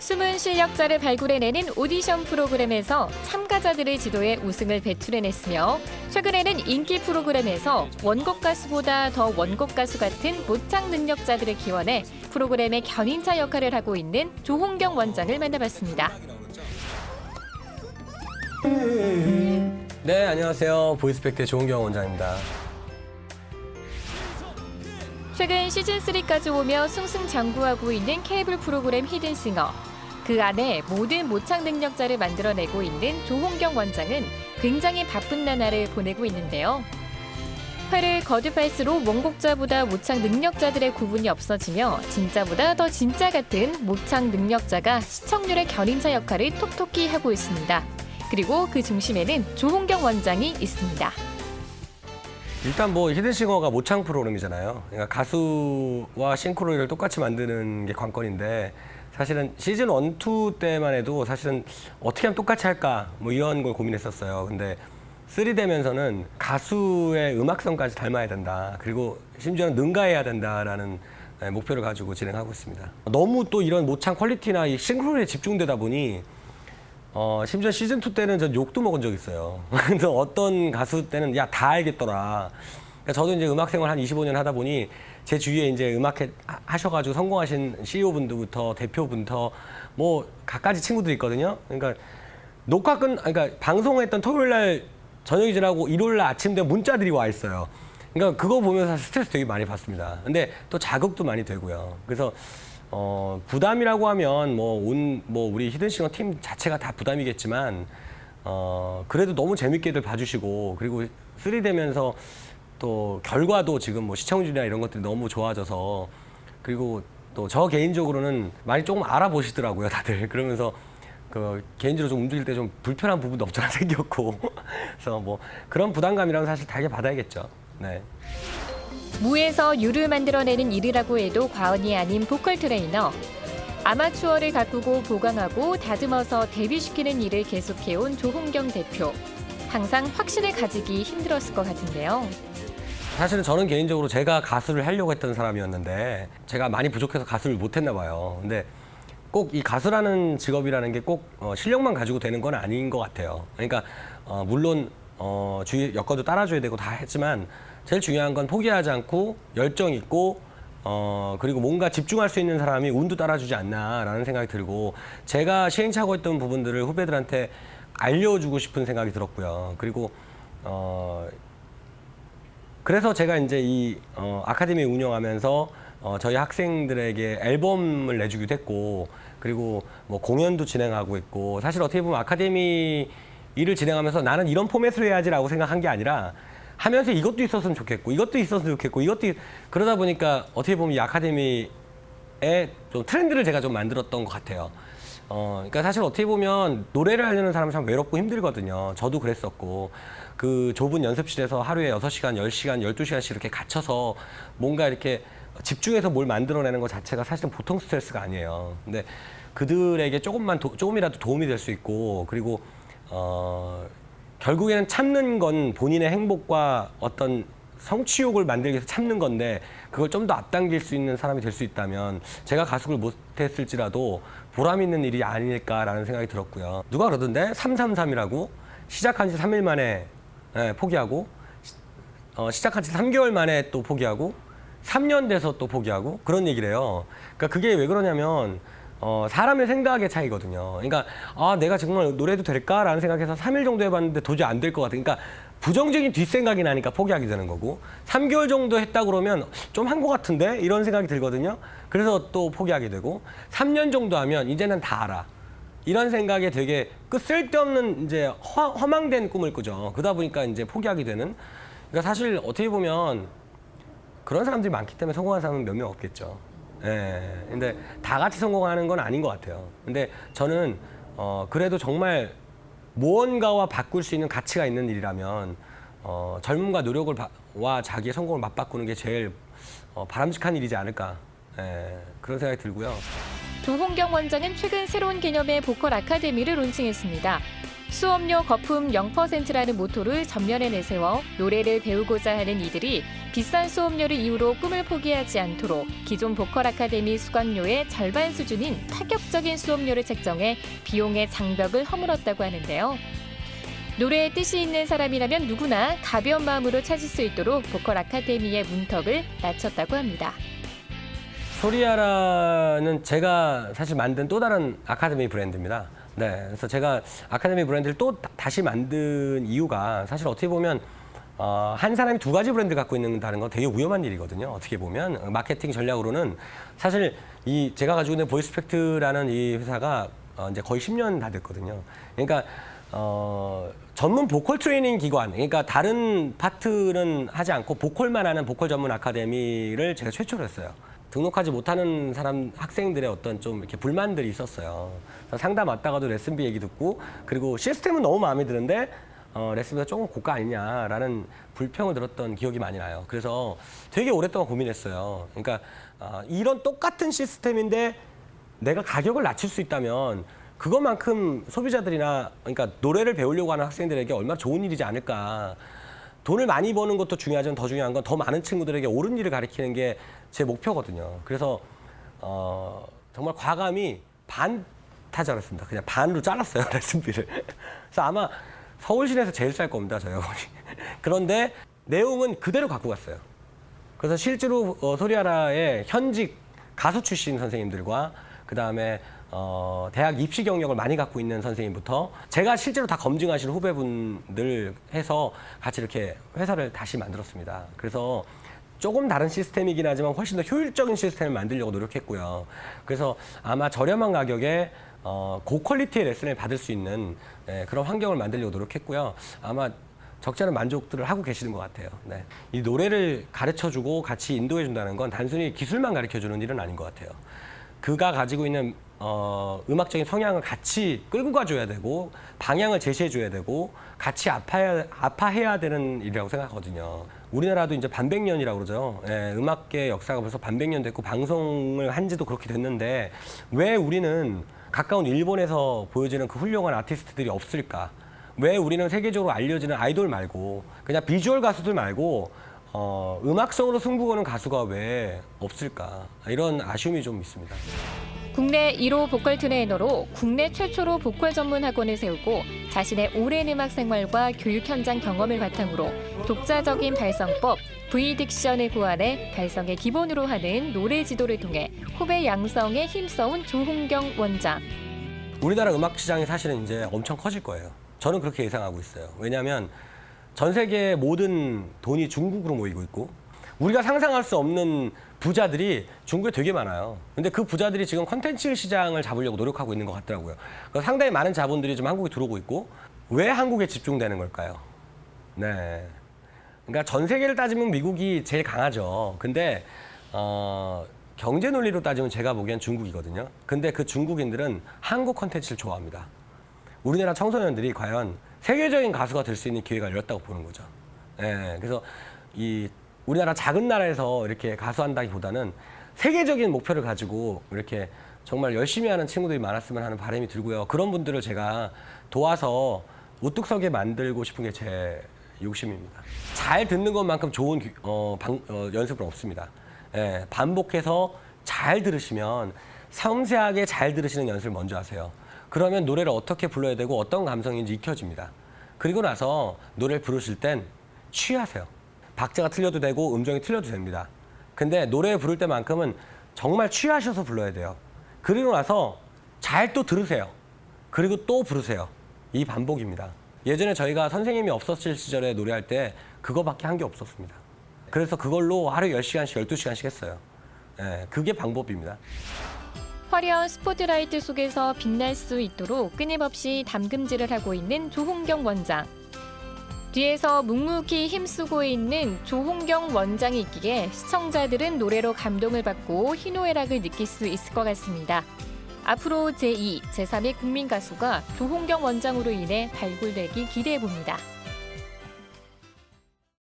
숨은 실력자를 발굴해내는 오디션 프로그램에서 참가자들을 지도해 우승을 배출해냈으며 최근에는 인기 프로그램에서 원곡 가수보다 더 원곡 가수 같은 모창 능력자들을 기원해 프로그램의 견인차 역할을 하고 있는 조홍경 원장을 만나봤습니다. 네, 안녕하세요. 보이스펙트의 조홍경 원장입니다. 최근 시즌3까지 오며 승승장구하고 있는 케이블 프로그램 히든싱어. 그 안에 모든 모창 능력자를 만들어내고 있는 조홍경 원장은 굉장히 바쁜 나날을 보내고 있는데요. 회를 거듭할수록 원곡자보다 모창 능력자들의 구분이 없어지며 진짜보다 더 진짜 같은 모창 능력자가 시청률의 견인차 역할을 톡톡히 하고 있습니다. 그리고 그 중심에는 조홍경 원장이 있습니다. 일단 히든싱어가 모창 프로그램이잖아요. 그러니까 가수와 싱크로율을 똑같이 만드는 게 관건인데 사실은 시즌 1, 2 때만 해도 사실은 어떻게 하면 똑같이 할까 이런 걸 고민했었어요. 근데 3 되면서는 가수의 음악성까지 닮아야 된다. 그리고 심지어는 능가해야 된다라는 목표를 가지고 진행하고 있습니다. 너무 또 이런 모창 퀄리티나 이 싱크로율에 집중되다 보니 심지어 시즌 2 때는 전 욕도 먹은 적이 있어요. 그래서 어떤 가수 때는 야, 다 알겠더라. 그러니까 저도 이제 음악 생활 한 25년 하다 보니 제 주위에 이제 음악 하셔가지고 성공하신 CEO 분들부터 대표분부터 갖가지 친구들이 있거든요. 그러니까 그러니까 방송했던 토요일 날 저녁이 지나고 일요일 날 아침 되면 문자들이 와 있어요. 그러니까 그거 보면서 스트레스 되게 많이 받습니다. 근데 또 자극도 많이 되고요. 그래서 부담이라고 하면 우리 히든싱어 팀 자체가 다 부담이겠지만 그래도 너무 재밌게들 봐주시고 그리고 3 되면서 또 결과도 지금 시청률이나 이런 것들이 너무 좋아져서 그리고 또 저 개인적으로는 많이 조금 알아보시더라고요 다들. 그러면서 개인적으로 좀 움직일 때 좀 불편한 부분도 없잖아 생겼고 그래서 그런 부담감이라면 사실 달게 받아야겠죠. 네. 무에서 유를 만들어내는 일이라고 해도 과언이 아닌 보컬 트레이너. 아마추어를 가꾸고 보강하고 다듬어서 데뷔시키는 일을 계속해온 조홍경 대표. 항상 확신을 가지기 힘들었을 것 같은데요. 사실은 저는 개인적으로 제가 가수를 하려고 했던 사람이었는데 제가 많이 부족해서 가수를 못했나 봐요. 근데 꼭 이 가수라는 직업이라는 게 꼭 실력만 가지고 되는 건 아닌 것 같아요. 그러니까 물론 주위 여건도 따라줘야 되고 다 했지만 제일 중요한 건 포기하지 않고 열정 있고 그리고 뭔가 집중할 수 있는 사람이 운도 따라주지 않나라는 생각이 들고 제가 시행착오 했던 부분들을 후배들한테 알려주고 싶은 생각이 들었고요. 그리고 그래서 제가 이제 이 아카데미 운영하면서 저희 학생들에게 앨범을 내주기도 했고 그리고 공연도 진행하고 있고 사실 어떻게 보면 아카데미 일을 진행하면서 나는 이런 포맷으로 해야지라고 생각한 게 아니라 하면서 이것도 있었으면 좋겠고 이것도 있었으면 좋겠고 그러다 보니까 어떻게 보면 이 아카데미의 좀 트렌드를 제가 좀 만들었던 것 같아요. 그러니까 사실 어떻게 보면 노래를 하려는 사람은 참 외롭고 힘들거든요. 저도 그랬었고 그 좁은 연습실에서 하루에 6시간, 10시간, 12시간씩 이렇게 갇혀서 뭔가 이렇게 집중해서 뭘 만들어내는 것 자체가 사실은 보통 스트레스가 아니에요. 근데 그들에게 조금이라도 도움이 될 수 있고 그리고 결국에는 참는 건 본인의 행복과 어떤 성취욕을 만들기 위해서 참는 건데 그걸 좀 더 앞당길 수 있는 사람이 될 수 있다면 제가 가수를 못했을지라도 보람 있는 일이 아닐까라는 생각이 들었고요. 누가 그러던데 333이라고 시작한 지 3일 만에 포기하고 시작한 지 3개월 만에 또 포기하고 3년 돼서 또 포기하고 그런 얘기를 해요. 그러니까 그게 왜 그러냐면 사람의 생각의 차이거든요. 그러니까 내가 정말 노래도 될까라는 생각해서 3일 정도 해봤는데 도저히 안 될 것 같아. 그러니까 부정적인 뒷생각이 나니까 포기하게 되는 거고 3개월 정도 했다 그러면 좀 한 것 같은데 이런 생각이 들거든요. 그래서 또 포기하게 되고 3년 정도 하면 이제는 다 알아. 이런 생각에 되게 쓸데없는 이제 허망된 꿈을 꾸죠. 그러다 보니까 이제 포기하게 되는. 그러니까 사실 어떻게 보면 그런 사람들이 많기 때문에 성공한 사람은 몇 명 없겠죠. 근데 다 같이 성공하는 건 아닌 것 같아요. 근데 저는 그래도 정말 무언가와 바꿀 수 있는 가치가 있는 일이라면 젊음과 노력을 와 자기의 성공을 맞바꾸는 게 제일 바람직한 일이지 않을까 그런 생각이 들고요. 조홍경 원장은 최근 새로운 개념의 보컬 아카데미를 론칭했습니다. 수업료 거품 0%라는 모토를 전면에 내세워 노래를 배우고자 하는 이들이 비싼 수업료를 이유로 꿈을 포기하지 않도록 기존 보컬 아카데미 수강료의 절반 수준인 파격적인 수업료를 책정해 비용의 장벽을 허물었다고 하는데요. 노래에 뜻이 있는 사람이라면 누구나 가벼운 마음으로 찾을 수 있도록 보컬 아카데미의 문턱을 낮췄다고 합니다. 소리아라는 제가 사실 만든 또 다른 아카데미 브랜드입니다. 네, 그래서 제가 아카데미 브랜드를 또 다시 만든 이유가 사실 어떻게 보면 한 사람이 두 가지 브랜드 갖고 있는다는 건 되게 위험한 일이거든요. 어떻게 보면 마케팅 전략으로는 사실 이 제가 가지고 있는 보이스펙트라는 이 회사가 이제 거의 10년 다 됐거든요. 그러니까 전문 보컬 트레이닝 기관, 그러니까 다른 파트는 하지 않고 보컬만 하는 보컬 전문 아카데미를 제가 최초로 했어요. 등록하지 못하는 학생들의 어떤 좀 이렇게 불만들이 있었어요. 그래서 상담 왔다가도 레슨비 얘기 듣고, 그리고 시스템은 너무 마음에 드는데 레슨비가 조금 고가 아니냐라는 불평을 들었던 기억이 많이 나요. 그래서 되게 오랫동안 고민했어요. 그러니까 이런 똑같은 시스템인데 내가 가격을 낮출 수 있다면 그것만큼 소비자들이나, 그러니까 노래를 배우려고 하는 학생들에게 얼마나 좋은 일이지 않을까. 돈을 많이 버는 것도 중요하지만 더 중요한 건 더 많은 친구들에게 옳은 일을 가르치는 게 제 목표거든요. 그래서 정말 과감히 반 타지 않았습니다. 그냥 반으로 잘랐어요, 레슨비를. 그래서 아마 서울시내에서 제일 쌀 겁니다, 저희 어머니. 그런데 내용은 그대로 갖고 갔어요. 그래서 실제로 소리아라의 현직 가수 출신 선생님들과 그다음에 대학 입시 경력을 많이 갖고 있는 선생님부터 제가 실제로 다 검증하시는 후배분들 해서 같이 이렇게 회사를 다시 만들었습니다. 그래서 조금 다른 시스템이긴 하지만 훨씬 더 효율적인 시스템을 만들려고 노력했고요. 그래서 아마 저렴한 가격에 고퀄리티의 레슨을 받을 수 있는 그런 환경을 만들려고 노력했고요. 아마 적지 않은 만족들을 하고 계시는 것 같아요. 네. 이 노래를 가르쳐주고 같이 인도해준다는 건 단순히 기술만 가르쳐주는 일은 아닌 것 같아요. 그가 가지고 있는 음악적인 성향을 같이 끌고 가줘야 되고 방향을 제시해줘야 되고 같이 아파해야 되는 일이라고 생각하거든요. 우리나라도 이제 반백년이라고 그러죠. 예, 음악계 역사가 벌써 반백년 됐고 방송을 한 지도 그렇게 됐는데 왜 우리는 가까운 일본에서 보여지는 그 훌륭한 아티스트들이 없을까? 왜 우리는 세계적으로 알려지는 아이돌 말고 그냥 비주얼 가수들 말고 음악성으로 승부 거는 가수가 왜 없을까? 이런 아쉬움이 좀 있습니다. 국내 1호 보컬 트레이너로 국내 최초로 보컬 전문 학원을 세우고 자신의 오랜 음악 생활과 교육 현장 경험을 바탕으로 독자적인 발성법, V딕션을 고안해 발성의 기본으로 하는 노래 지도를 통해 후배 양성에 힘써온 조홍경 원장. 우리나라 음악 시장이 사실은 이제 엄청 커질 거예요. 저는 그렇게 예상하고 있어요. 왜냐하면 전 세계의 모든 돈이 중국으로 모이고 있고 우리가 상상할 수 없는 부자들이 중국에 되게 많아요. 근데 그 부자들이 지금 콘텐츠 시장을 잡으려고 노력하고 있는 것 같더라고요. 그래서 상당히 많은 자본들이 좀 한국에 들어오고 있고 왜 한국에 집중되는 걸까요? 네. 그러니까 전 세계를 따지면 미국이 제일 강하죠. 근데 경제 논리로 따지면 제가 보기엔 중국이거든요. 근데 그 중국인들은 한국 콘텐츠를 좋아합니다. 우리나라 청소년들이 과연 세계적인 가수가 될 수 있는 기회가 열렸다고 보는 거죠. 네. 그래서 우리나라 작은 나라에서 이렇게 가수한다기보다는 세계적인 목표를 가지고 이렇게 정말 열심히 하는 친구들이 많았으면 하는 바람이 들고요. 그런 분들을 제가 도와서 우뚝 서게 만들고 싶은 게 제 욕심입니다. 잘 듣는 것만큼 좋은 연습은 없습니다. 예, 반복해서 잘 들으시면 섬세하게 잘 들으시는 연습을 먼저 하세요. 그러면 노래를 어떻게 불러야 되고 어떤 감성인지 익혀집니다. 그리고 나서 노래를 부르실 땐 취하세요. 박자가 틀려도 되고 음정이 틀려도 됩니다. 근데 노래 부를 때만큼은 정말 취하셔서 불러야 돼요. 그리고 나서 잘 또 들으세요. 그리고 또 부르세요. 이 반복입니다. 예전에 저희가 선생님이 없었을 시절에 노래할 때 그거밖에 한 게 없었습니다. 그래서 그걸로 하루에 10시간씩, 12시간씩 했어요. 예, 그게 방법입니다. 화려한 스포트라이트 속에서 빛날 수 있도록 끊임없이 담금질을 하고 있는 조홍경 원장. 뒤에서 묵묵히 힘쓰고 있는 조홍경 원장이 있기에 시청자들은 노래로 감동을 받고 희노애락을 느낄 수 있을 것 같습니다. 앞으로 제2, 제3의 국민 가수가 조홍경 원장으로 인해 발굴되기 기대해 봅니다.